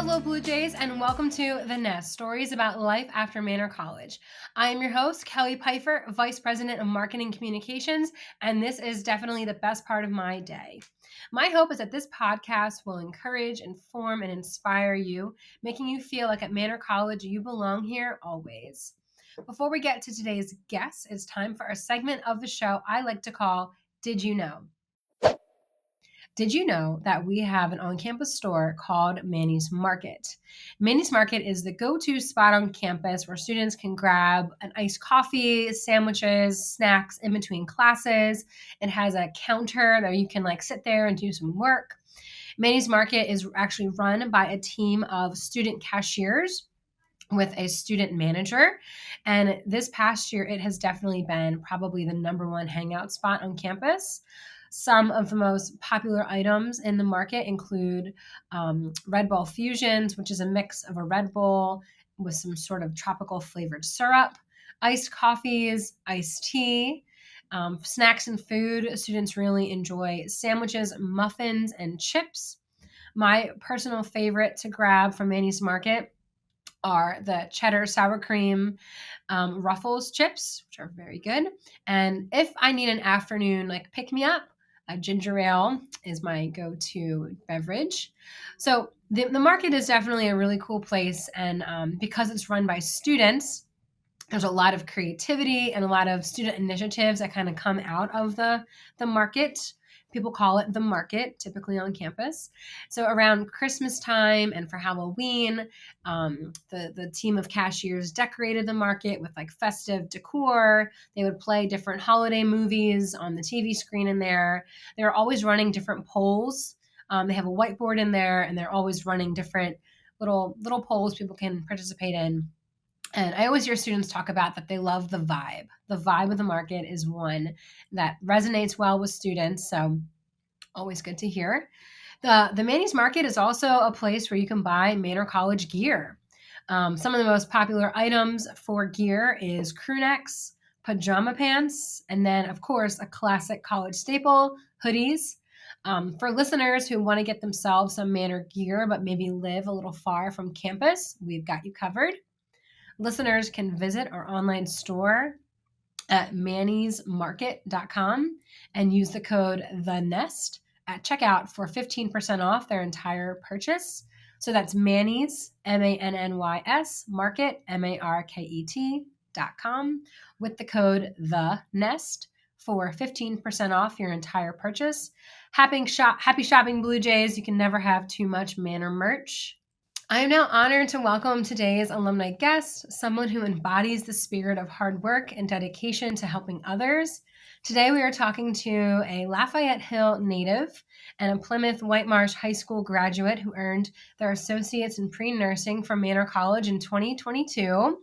Hello, Blue Jays, and welcome to The Nest, stories about life after Manor College. I am your host, Kelly Pfeiffer, Vice President of Marketing Communications, and this is definitely the best part of my day. My hope is that this podcast will encourage, inform, and inspire you, making you feel like at Manor College you belong here always. Before we get to today's guest, it's time for a segment of the show I like to call Did You Know? Did you know that we have an on-campus store called Manny's Market? Manny's Market is the go-to spot on campus where students can grab an iced coffee, sandwiches, snacks in between classes. It has a counter that you can sit there and do some work. Manny's Market is actually run by a team of student cashiers with a student manager. And this past year, it has definitely been probably the number one hangout spot on campus. Some of the most popular items in the market include Red Bull Fusions, which is a mix of a Red Bull with some sort of tropical flavored syrup, iced coffees, iced tea, snacks and food. Students really enjoy sandwiches, muffins, and chips. My personal favorite to grab from Manny's Market are the cheddar sour cream Ruffles chips, which are very good. And if I need an afternoon pick me up, a ginger ale is my go-to beverage. So the market is definitely a really cool place. And because it's run by students, there's a lot of creativity and a lot of student initiatives that kind of come out of the market. People call it the market, typically on campus. So around Christmas time and for Halloween, the team of cashiers decorated the market with festive decor. They would play different holiday movies on the TV screen in there. They're always running different polls. They have a whiteboard in there, and they're always running different little polls people can participate in. And I always hear students talk about that they love the vibe. The vibe of the market is one that resonates well with students. So always good to hear. The Manny's Market is also a place where you can buy Manor College gear. Some of the most popular items for gear is crew necks, pajama pants, and then, of course, a classic college staple, hoodies. For listeners who want to get themselves some Manor gear but maybe live a little far from campus, we've got you covered. Listeners can visit our online store at mannysmarket.com and use the code THENEST at checkout for 15% off their entire purchase. So that's Manny's, MANNYS, market, MARKET.com with the code THENEST for 15% off your entire purchase. Happy shopping, Blue Jays. You can never have too much Manor merch. I am now honored to welcome today's alumni guest, someone who embodies the spirit of hard work and dedication to helping others. Today we are talking to a Lafayette Hill native and a Plymouth Whitemarsh High School graduate who earned their associates in pre-nursing from Manor College in 2022.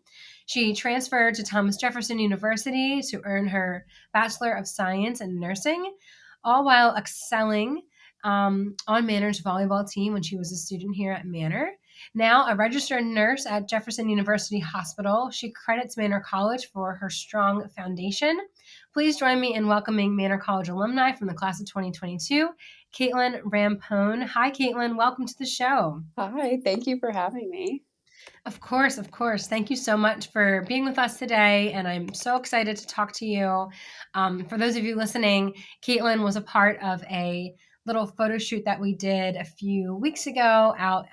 She transferred to Thomas Jefferson University to earn her Bachelor of Science in Nursing, all while excelling on Manor's volleyball team when she was a student here at Manor. Now a registered nurse at Jefferson University Hospital, she credits Manor College for her strong foundation. Please join me in welcoming Manor College alumni from the class of 2022, Kaitlyn Rampone. Hi, Kaitlyn. Welcome to the show. Hi, thank you for having me. Of course, of course. Thank you so much for being with us today, and I'm so excited to talk to you. For those of you listening, Kaitlyn was a part of a little photo shoot that we did a few weeks ago out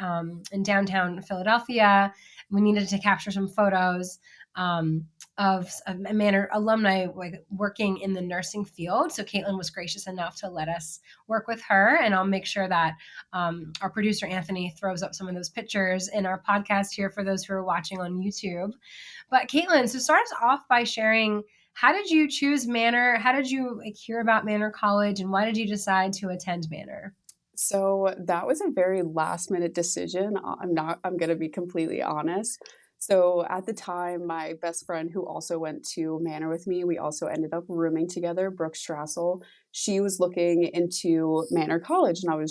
in downtown Philadelphia. We needed to capture some photos of Manor alumni working in the nursing field. So Kaitlyn was gracious enough to let us work with her, and I'll make sure that our producer Anthony throws up some of those pictures in our podcast here for those who are watching on YouTube. But Kaitlyn, so start us off by sharing, how did you choose Manor? How did you hear about Manor College, and why did you decide to attend Manor? So that was a very last minute decision. I'm going to be completely honest. So at the time, my best friend who also went to Manor with me, we also ended up rooming together, Brooke Strassel. She was looking into Manor College, and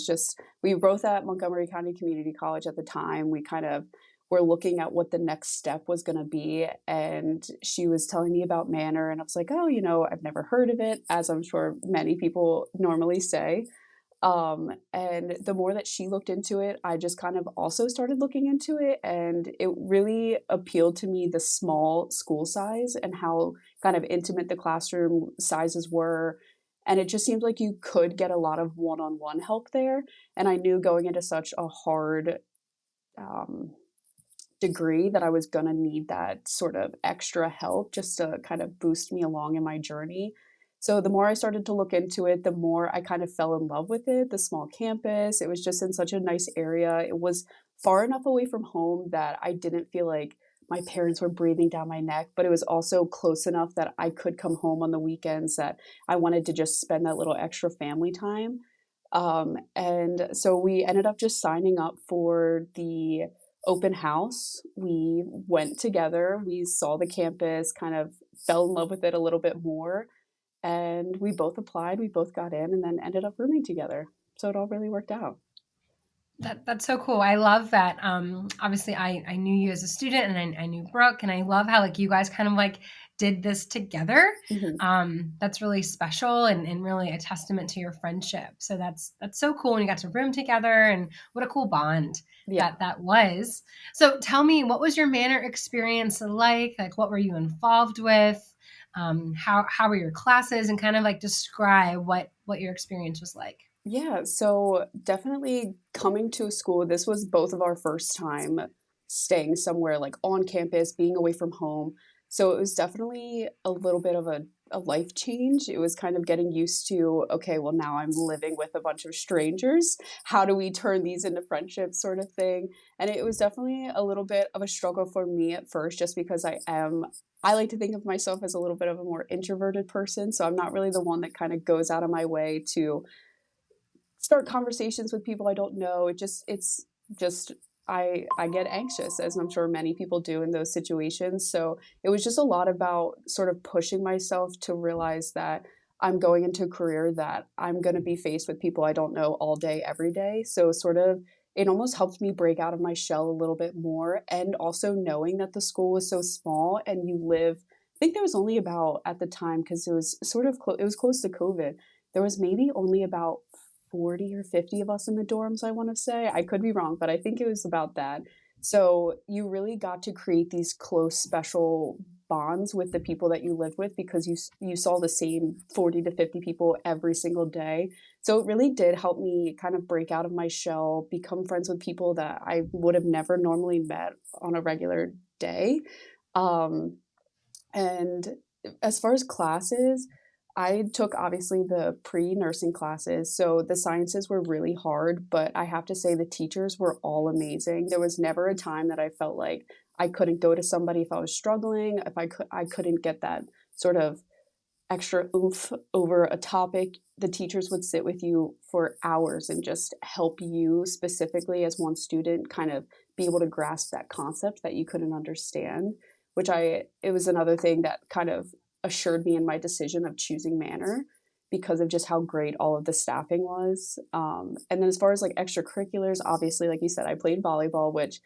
we were both at Montgomery County Community College at the time. We kind of were looking at what the next step was going to be, and she was telling me about Manor, and I was like, oh, I've never heard of it, as I'm sure many people normally say. And the more that she looked into it, I just kind of also started looking into it, and it really appealed to me the small school size and how kind of intimate the classroom sizes were. And it just seemed like you could get a lot of one-on-one help there. And I knew going into such a hard um, degree that I was gonna need that sort of extra help just to kind of boost me along in my journey. So the more I started to look into it, the more I kind of fell in love with it. The small campus, it was just in such a nice area. It was far enough away from home that I didn't feel like my parents were breathing down my neck, but it was also close enough that I could come home on the weekends that I wanted to just spend that little extra family time. And so we ended up just signing up for the open house. We went together, we saw the campus, kind of fell in love with it a little bit more, and we both applied, we both got in, and then ended up rooming together. So it all really worked out. That's so cool. I love that. Obviously, I knew you as a student, and I knew Brooke, and I love how like you guys kind of like did this together. Mhm. That's really special and really a testament to your friendship. So that's so cool when you got to room together, and what a cool bond Yeah. that was. So tell me, what was your Manor experience like? Like, what were you involved with? How were your classes, and kind of like describe what your experience was like. Yeah, so definitely coming to a school, this was both of our first time staying somewhere like on campus, being away from home. So it was definitely a little bit of a life change. It was kind of getting used to, okay, well, now I'm living with a bunch of strangers. How do we turn these into friendships, sort of thing? And it was definitely a little bit of a struggle for me at first, just because I like to think of myself as a little bit of a more introverted person. So I'm not really the one that kind of goes out of my way to start conversations with people I don't know. It's just I get anxious, as I'm sure many people do in those situations. So it was just a lot about sort of pushing myself to realize that I'm going into a career that I'm going to be faced with people I don't know all day, every day. So sort of it almost helped me break out of my shell a little bit more. And also knowing that the school was so small and you live, I think there was only about at the time, because it was sort of it was close to COVID, there was maybe only about 40 or 50 of us in the dorms, I want to say. I could be wrong, but I think it was about that. So you really got to create these close, special bonds with the people that you lived with because you saw the same 40 to 50 people every single day. So it really did help me kind of break out of my shell, become friends with people that I would have never normally met on a regular day. Um, and as far as classes, I took obviously the pre-nursing classes, so the sciences were really hard, but I have to say the teachers were all amazing. There was never a time that I felt like I couldn't go to somebody if I was struggling, if I couldn't get that sort of extra oomph over a topic. The teachers would sit with you for hours and just help you specifically as one student kind of be able to grasp that concept that you couldn't understand, which it was another thing that kind of assured me in my decision of choosing Manor because of just how great all of the staffing was. And then as far as like extracurriculars, obviously, like you said, I played volleyball, which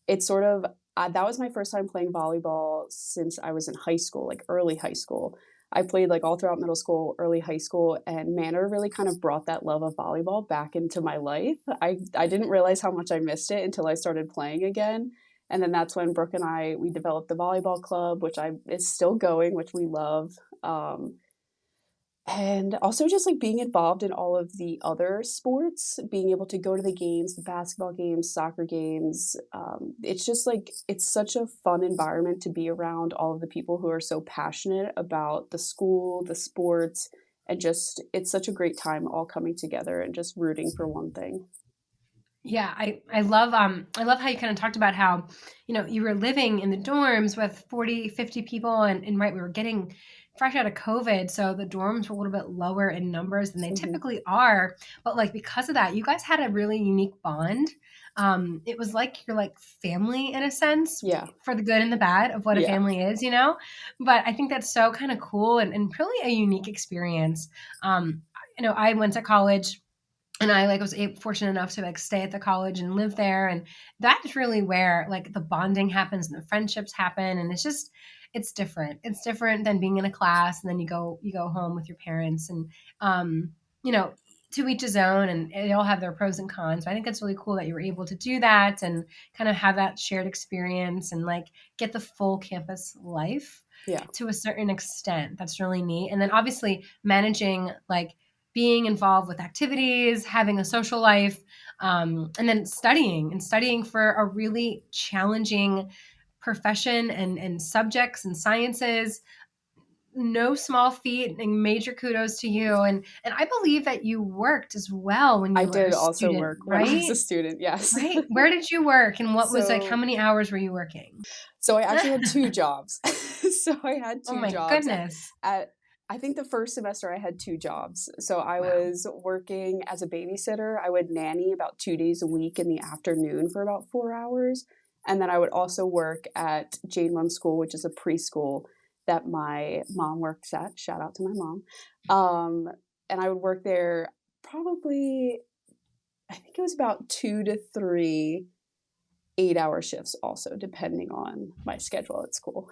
it's sort of that was my first time playing volleyball since I was in high school, like early high school. I played like all throughout middle school, early high school, and Manor really kind of brought that love of volleyball back into my life. I didn't realize how much I missed it until I started playing again. And then that's when Brooke and we developed the volleyball club, which I is still going, which we love. And also just like being involved in all of the other sports, being able to go to the games, the basketball games, soccer games. It's just like, it's such a fun environment to be around all of the people who are so passionate about the school, the sports, and just, it's such a great time all coming together and just rooting for one thing. Yeah, I love how you kind of talked about how, you were living in the dorms with 40, 50 people and right, we were getting fresh out of COVID, so the dorms were a little bit lower in numbers than they Hmm. typically are, but like because of that, you guys had a really unique bond. It was like you're like family in a sense Yeah. for the good and the bad of what a Yeah. family is. But I think that's so kind of cool and really a unique experience. I went to college and I like was fortunate enough to like stay at the college and live there, and that's really where like the bonding happens and the friendships happen, and it's different than being in a class and then you go home with your parents, and um you know to each his own, and they all have their pros and cons. But I think it's really cool that you were able to do that and kind of have that shared experience and like get the full campus life Yeah. to a certain extent. That's really neat. And then obviously managing like being involved with activities, having a social life, and then studying for a really challenging profession and subjects and sciences. No small feat, and major kudos to you. And I believe that you worked as well when I you were a did also student, work when I was a right? student, yes. Right. Where did you work, and what was like, how So many hours were you working? so I actually had 2 jobs. So I had Oh 2 my jobs goodness. at I think the first semester I had 2 jobs. So I Wow. was working as a babysitter. I would nanny about 2 days a week in the afternoon for about 4 hours, and then I would also work at Jane One School, which is a preschool that my mom works at. Shout out to my mom. And I would work there probably I think it was about 2 to 3 8-hour shifts also, depending on my schedule at school.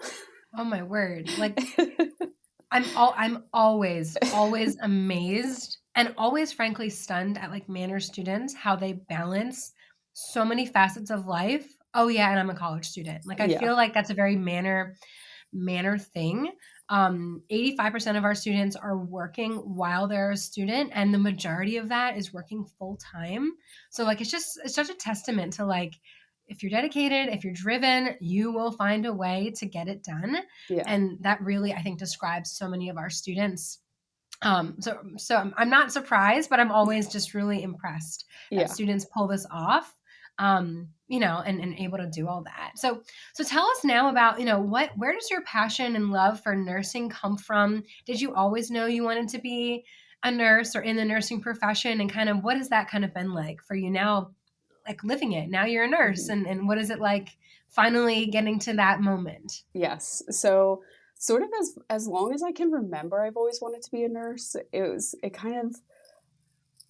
Oh my word. Like I'm always amazed and always frankly stunned at like Manor students, how they balance so many facets of life. Oh yeah, and I'm a college student. Like I Yeah, feel like that's a very manner thing. 85% of our students are working while they're a student, and the majority of that is working full time. So like it's such a testament to like, if you're dedicated, if you're driven, you will find a way to get it done. yeah, And that really, I think, describes so many of our students. So I'm not surprised, but I'm always just really impressed that yeah. students pull this off, and able to do all that. So tell us now about, where does your passion and love for nursing come from? Did you always know you wanted to be a nurse or in the nursing profession, and kind of what has that kind of been like for you now, like living it? Now you're a nurse, Mhm. and what is it like finally getting to that moment? Yes. So, sort of as long as I can remember, I've always wanted to be a nurse. It kind of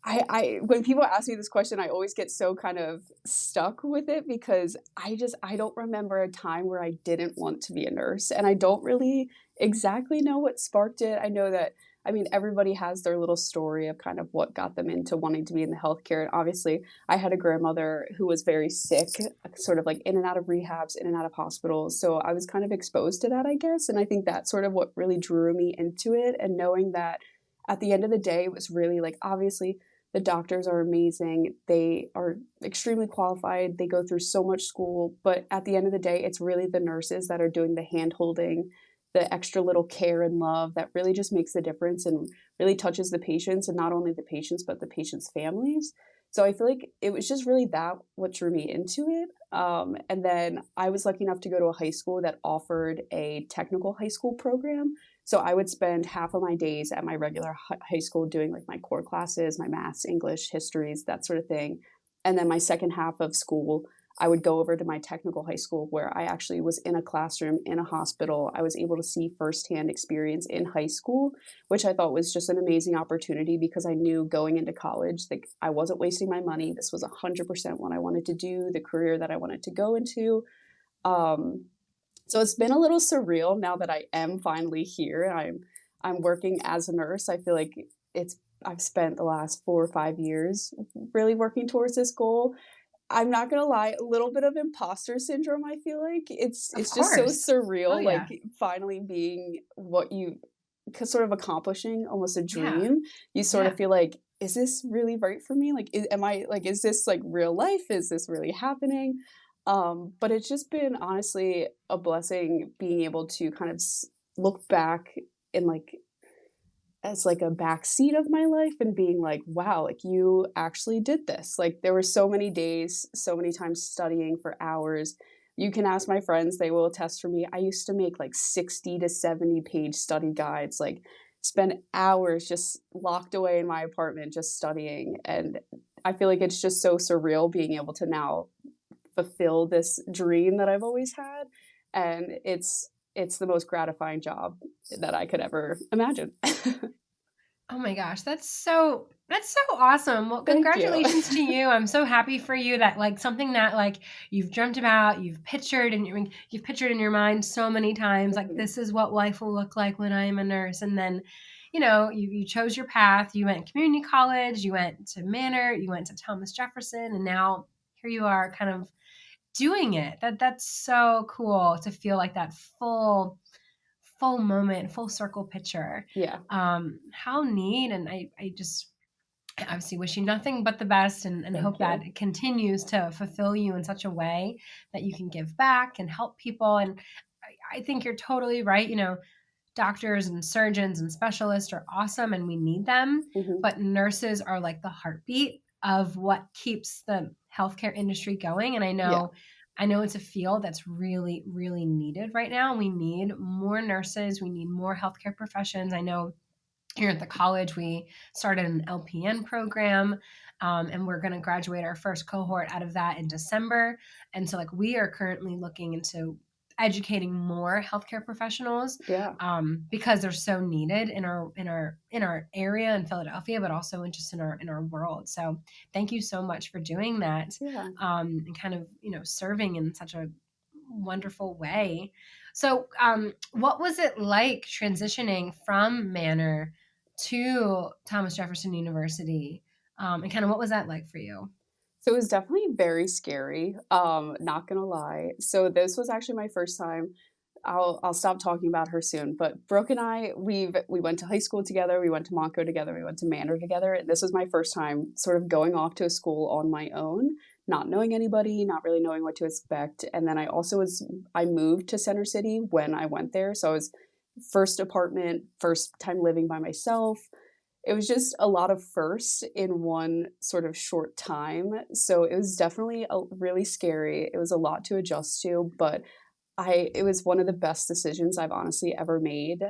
I when people ask me this question, I always get so kind of stuck with it because I don't remember a time where I didn't want to be a nurse, and I don't really exactly know what sparked it. I know that I mean everybody has their little story of kind of what got them into wanting to be in the healthcare. And obviously, I had a grandmother who was very sick, sort of like in and out of rehabs, in and out of hospitals. So I was kind of exposed to that, I guess, and I think that's sort of what really drew me into it. And knowing that at the end of the day, it was really like obviously the doctors are amazing. They are extremely qualified. They go through so much school, but at the end of the day, it's really the nurses that are doing the hand holding, the extra little care and love that really just makes the difference and really touches the patients, and not only the patients, but the patients' families. So I feel like it was just really that what drew me into it. And then I was lucky enough to go to a high school that offered a technical high school program. So I would spend half of my days at my regular high school doing like my core classes, my maths, English, histories, that sort of thing. And then my second half of school, I would go over to my technical high school where I actually was in a classroom in a hospital. I was able to see firsthand experience in high school, which I thought was just an amazing opportunity because I knew going into college, like I wasn't wasting my money. This was 100% what I wanted to do, the career that I wanted to go into. Um, so it's been a little surreal now that I am finally here and I'm working as a nurse. I feel like it's I've spent the last 4 or 5 years really working towards this goal. I'm not gonna lie, a little bit of imposter syndrome, I feel like. Of It's just so course. Oh surreal, like, yeah. finally being what you sort of accomplishing almost a Yeah. dream. You sort Yeah. of feel like, "Is this really right for me? Like, am I like, is this, like, real life? Is this really happening?" But it's just been honestly a blessing being able to kind of look back in, like, as like a backseat of my life and being like, wow, like you actually did this. Like there were so many days, so many times studying for hours. You can ask my friends, they will attest for me. I used to make like 60 to 70 page study guides, like spend hours just locked away in my apartment just studying. And I feel like it's just so surreal being able to now fulfill this dream that I've always had. And it's the most gratifying job that I could ever imagine. Oh my gosh, that's so awesome. Well, Thank you. congratulations to you. I'm so happy for you that like something that like you've dreamt about, you've pictured in your mind so many times, like Mhm. this is what life will look like when I am a nurse. And then you chose your path. You went community college, you went to Manor, you went to Thomas Jefferson, and now here you are kind of doing it. That's so cool to feel like that full moment, full circle picture. Yeah. How neat. And I just obviously wish you nothing but the best and Thank hope that you. it continues to fulfill you in such a way that you can give back and help people. And I think you're totally right. Doctors and surgeons and specialists are awesome and we need them, Mhm. but nurses are like the heartbeat of what keeps the healthcare industry going. And Yeah. I know it's a field that's really, really needed right now. We need more nurses. We need more healthcare professions. I know here at the college, we started an LPN program, and we're going to graduate our first cohort out of that in December. And so, like, we are currently looking into educating more healthcare professionals Yeah. because they're so needed in our area in Philadelphia, but also just in our world. So, thank you so much for doing that Yeah. and kind of serving in such a wonderful way. So, what was it like transitioning from Manor to Thomas Jefferson University? And kind of what was that like for you? So it was definitely very scary, not gonna lie. So this was actually my first time. I'll stop talking about her soon, but Brooke and I, we went to high school together, we went to Monco together, we went to Manor together. And this was my first time sort of going off to a school on my own, not knowing anybody, not really knowing what to expect. And then I moved to Center City when I went there. So I was first apartment, first time living by myself. It was just a lot of firsts in one sort of short time. So it was definitely really scary. It was a lot to adjust to, but it was one of the best decisions I've honestly ever made.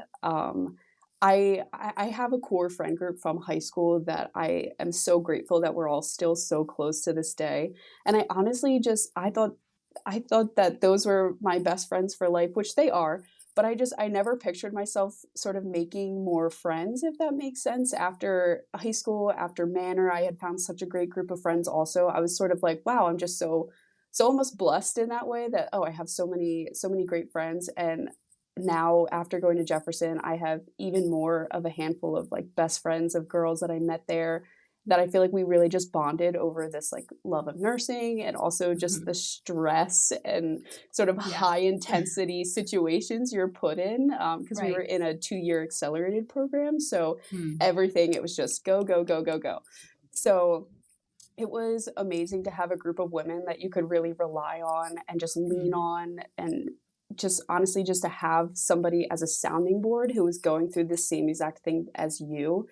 I have a core friend group from high school that I am so grateful that we're all still so close to this day. And I honestly just I thought that those were my best friends for life, which they are, but I never pictured myself sort of making more friends, if that makes sense. After high school, after Manor, I had found such a great group of friends also. I was sort of like, wow, I'm just so almost blessed in that way that, oh, I have so many great friends. And now after going to Jefferson, I have even more of a handful of like best friends of girls that I met there that I feel like we really just bonded over this like love of nursing and also just Mhm. the stress and sort of Yeah. high intensity situations you're put in because we were Right. in a 2 year accelerated program. So Hmm. everything, it was just go, go, go, go, go. So it was amazing to have a group of women that you could really rely on and just lean Hmm. on and just honestly just to have somebody as a sounding board who was going through the same exact thing as you.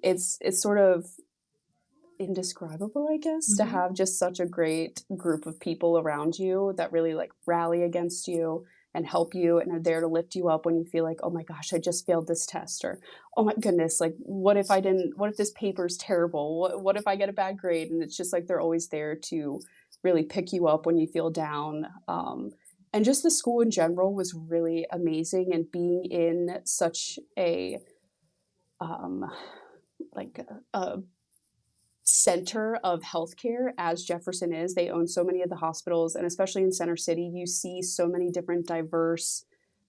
It's sort of indescribable, I guess, to Hmm. have just such a great group of people around you that really like rally against you and help you and are there to lift you up when you feel like, oh my gosh, I just failed this test, or oh my goodness, like what if this paper's terrible? What if I get a bad grade? And it's just like they're always there to really pick you up when you feel down. And just the school in general was really amazing, and being in such a um, like a center of healthcare as Jefferson is. They own so many of the hospitals, and especially in Center City, you see so many different diverse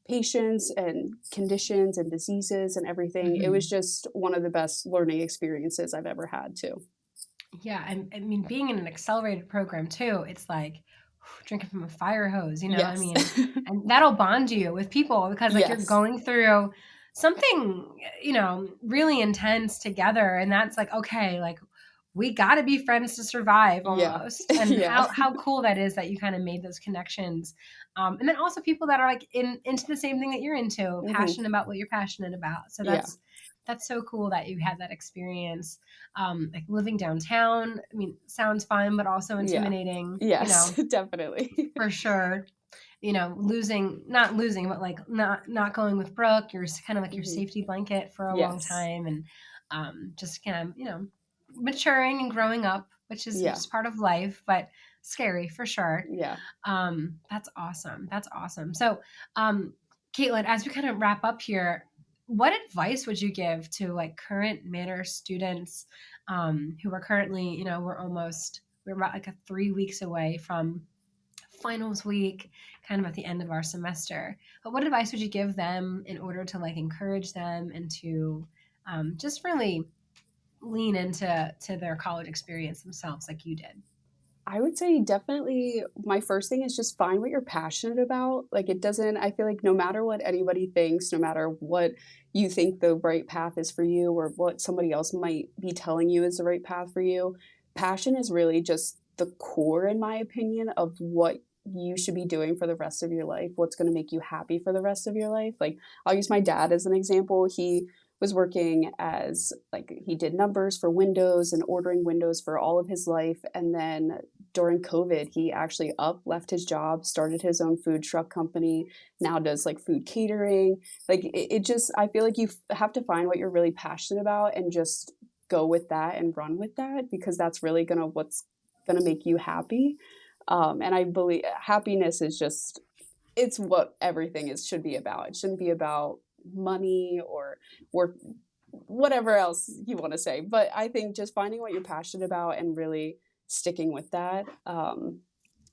patients and conditions and diseases and everything. It was Hmm. just one of the best learning experiences I've ever had too. Yeah. And I mean, being in an accelerated program too, it's like drinking from a fire hose, I Yes. mean, and that'll bond you with people because like you're Yes. going through something, really intense together. And that's like, okay, like we got to be friends to survive Yeah. almost. And Yeah. how cool that is that you kind of made those connections. And then also people that are like into the same thing that you're into, Hmm. passionate about what you're passionate about. So Yeah. that's so cool that you had that experience. Like living downtown, I mean, sounds fun, but also Yeah. intimidating, Yes, definitely. for sure. Not losing, but like not going with Brooke. You're kind of like your Hmm. safety blanket for a long Yes. time, and just kind of maturing and growing up, which Yeah. is part of life, but scary for sure. Yeah. That's awesome. That's awesome. So, um, Kaitlyn, as we kind of wrap up here, what advice would you give to like current Manor students who are currently, we're about like 3 weeks away from finals week, kind of at the end of our semester. But what advice would you give them in order to like encourage them and to just really lean into their college experience themselves like you did? I would say definitely my first thing is just find what you're passionate about. Like it doesn't I feel like no matter what anybody thinks, no matter what you think the right path is for you or what somebody else might be telling you is the right path for you, passion is really just the core in my opinion of what you should be doing for the rest of your life, what's going to make you happy for the rest of your life. Like I'll use my dad as an example. He was working as like he did numbers for windows and ordering windows for all of his life, and then during COVID, he actually left his job, started his own food truck company, now does like food catering. Like it just, I feel like you have to find what you're really passionate about and just go with that and run with that because that's really what's gonna make you happy. And I believe happiness is just, it's what everything is should be about. It shouldn't be about money or work, whatever else you want to say. But I think just finding what you're passionate about and really sticking with that. And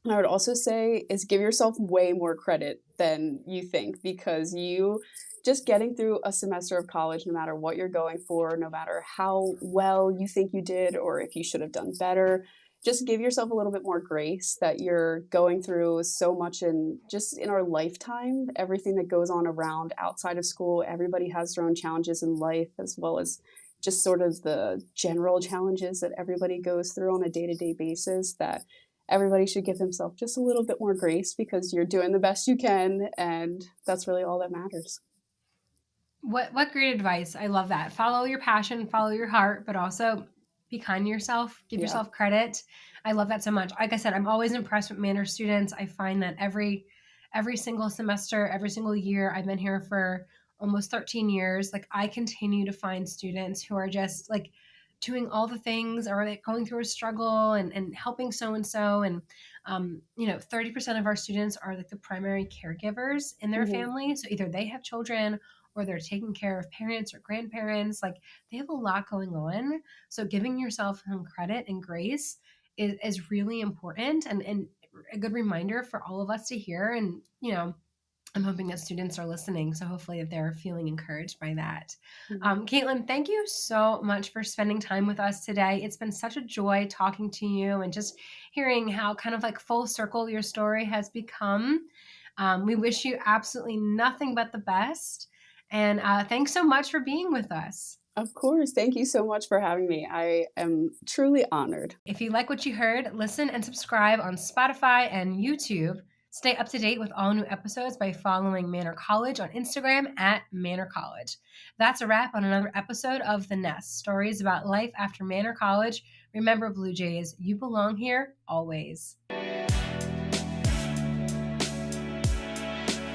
I would also say is give yourself way more credit than you think because you just getting through a semester of college, no matter what you're going for, no matter how well you think you did or if you should have done better, just give yourself a little bit more grace that you're going through so much in just in our lifetime, everything that goes on around outside of school. Everybody has their own challenges in life as well as just sort of the general challenges that everybody goes through on a day-to-day basis that everybody should give themselves just a little bit more grace because you're doing the best you can and that's really all that matters. What great advice. I love that. Follow your passion, follow your heart, but also be kind to yourself, give Yeah. yourself credit. I love that so much. Like I said, I'm always impressed with Manor students. I find that every single semester, every single year, I've been here for almost 13 years, like I continue to find students who are just like doing all the things or like going through a struggle and helping so and so. And 30% of our students are like the primary caregivers in their Mhm. family. So either they have children or they're taking care of parents or grandparents. Like they have a lot going on. So giving yourself some credit and grace is really important and a good reminder for all of us to hear. And, I'm hoping that students are listening. So hopefully that they're feeling encouraged by that. Mhm. Kaitlyn, thank you so much for spending time with us today. It's been such a joy talking to you and just hearing how kind of like full circle your story has become. We wish you absolutely nothing but the best. And thanks so much for being with us. Of course. Thank you so much for having me. I am truly honored. If you like what you heard, listen and subscribe on Spotify and YouTube. Stay up to date with all new episodes by following Manor College on Instagram at Manor College. That's a wrap on another episode of The Nest, stories about life after Manor College. Remember, Blue Jays, you belong here always.